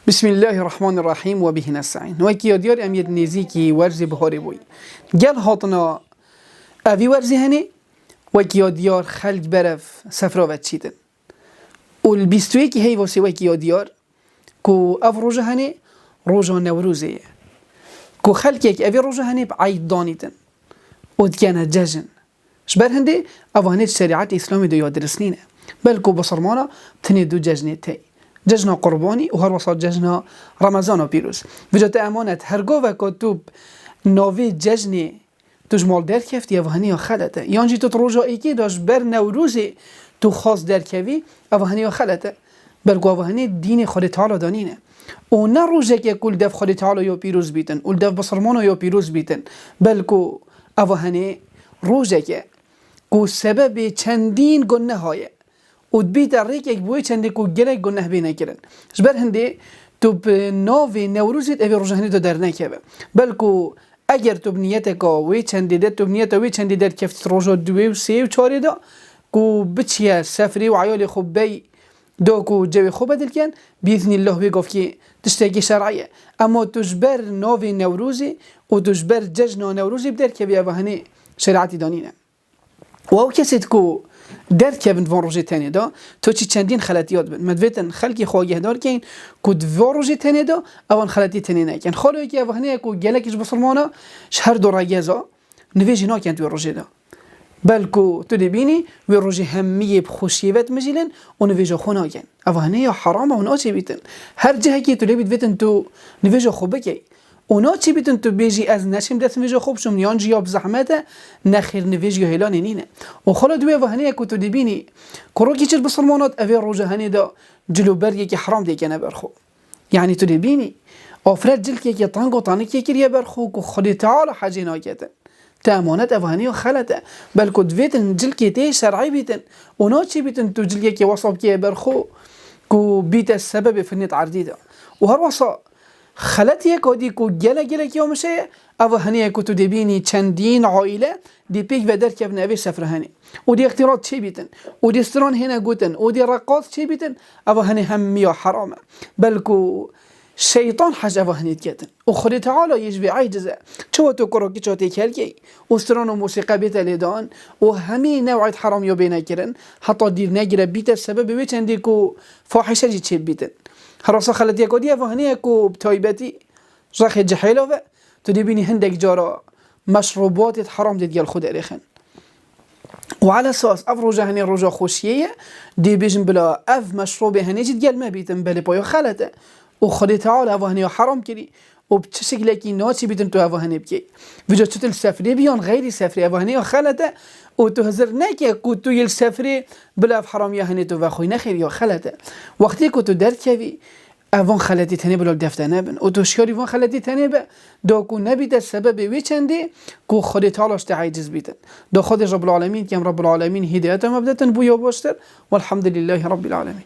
بسم الله الرحمن الرحیم و به نستعین. وکی یادیار امیر نزیکی ورزی بهاری بوی گل هاتنا اوی ورزی هنی وکی یادیار خلق برف سفرا و چیدن اول بیستوی که هی واسه وکی یادیار کو او روژه هنی روژه نوروزه کو خلق یک اوی روژه هنی بعید دانیدن و دکنه ججن شبر هنده او هنیج شریعت اسلامی دو یاد رسنینه بلکو بصرمانا تنی دو ججنه تی جشن قربانی و هر وسط جشن رمضان و پیروز وجات امانت هرگاه وکاتوب ناوی جشن تجمال در کفتی اوهانی خلته یانجی تو روزا ایکی داشت بر نوروزی تو خاص در کوی اوهانی خلته بلکو اوهانی دین خود تعالی دانینه و نه روزه که کل دف خود تعالی یا پیروز بیتن اول دف بصرمان یا پیروز بیتن بلکو اوهانی روزه که کو سبب چندین گناه های و بیت ریک یک بوی چندی کو گله گناه بی نکردن جبر هندی تو به ناوی نوروزیت اوی روزهانی تو در نکبه بلکو اگر تو نیت کا وی چندی ده تو نیت وی چندی در کفت روزا دوی و سه و چهاری دا کو بچیه سفری و عیال خوب بی دو کو جوی خوب بدل کن باذن الله بگفت که تشتگی شرعیه اما تجبر ناوی نوروزی و تجبر جشن نوروزی بدر که بیا وهنی شرعتی دانینه و او کسی کو در کبن دوان روزی تنی دا تو چی چندین خلطیات بن مدویتن خلقی خواهی دار کن که دوان روزی تنی دا اوان خلطی تنی نکن خالوی که اوهنه که گلکش بسرمانه شهر دو رگزا نویجی ناکن توی روزی دا بلکو تو دبینی وی روزی همیه بخوشیوت مجیلن و نویجا خونه کن اوهنه یا حرامه و ناچی بیتن هر جه که تو لبید بیتن تو نویجا خوبه که اونا چی بیتن تو بیجی از نشیم دست نویجا خوب شم نیان جیاب زحمته نخیر نویجا هلان نینه و خلا دوی وهنه که تو دبینی کروکی چر بسرمانات اوی روزه هنی دا جلو بر که حرام دیگه نبرخو یعنی تو دبینی آفرد جل که طنگ و طانک که کریه برخو که خود تعالی حجی ناکتن تامانت اوهنی و خلطه بلکو دویتن جل که تی شرعی بیتن اونا چی بیتن تو جل که وصاب که برخو که بیت السبب فنیت عردیده و هر وصا خلطیه که دی که گله که میشه اوهنیه که تو دبینی چندین عائله دی پیک و در کف نوی سفر هنی و دی اختیارات چی بیتن و دی استران هنه گوتن و دی رقاص چی بیتن اوهنی همی و حرامه بلکو شیطان حج اوهنیت کتن و خود تعالی یجبی عیجزه چو تو کروکی چو تیکل کی و استران و موسیقی بیت لیدان و همی نوعیت حرام یا بینه کرن حتی دیر نگیره بیت سبب وی چندی که فاحشه جی چی بیتن هراسا خلطیه که دی اوهنیه که بتایبتی رخ جحیله و تو دبینی هندک جارا مشروبات حرام دید خود اريخن وعلى اساس اف روجا هني روجا خوشيه دي بيجن بلا اف مشروب هني جد قال ما بيتم بلا بايو خلته وخدي تعالى اف هني حرام كري وبشكل كي ناتي بيتم تو اف هني بكي فيجا تل سفري بيان غير سفري اف هني خلته وتهزر ناكي كنتو يل سفري بلا اف حرام يا هني تو واخوي نخير يا خلته وقتي كنتو دركبي اوان خلطی تنی بلال دفته نبن و توشکاری وان خلطی تنی به دا کو نبیده سبب وی چنده کو خود تعالیش تعجز بیتن دا خود رب العالمین که رب العالمین هدایت مبدتن بویا باشتر والحمد لله رب العالمین.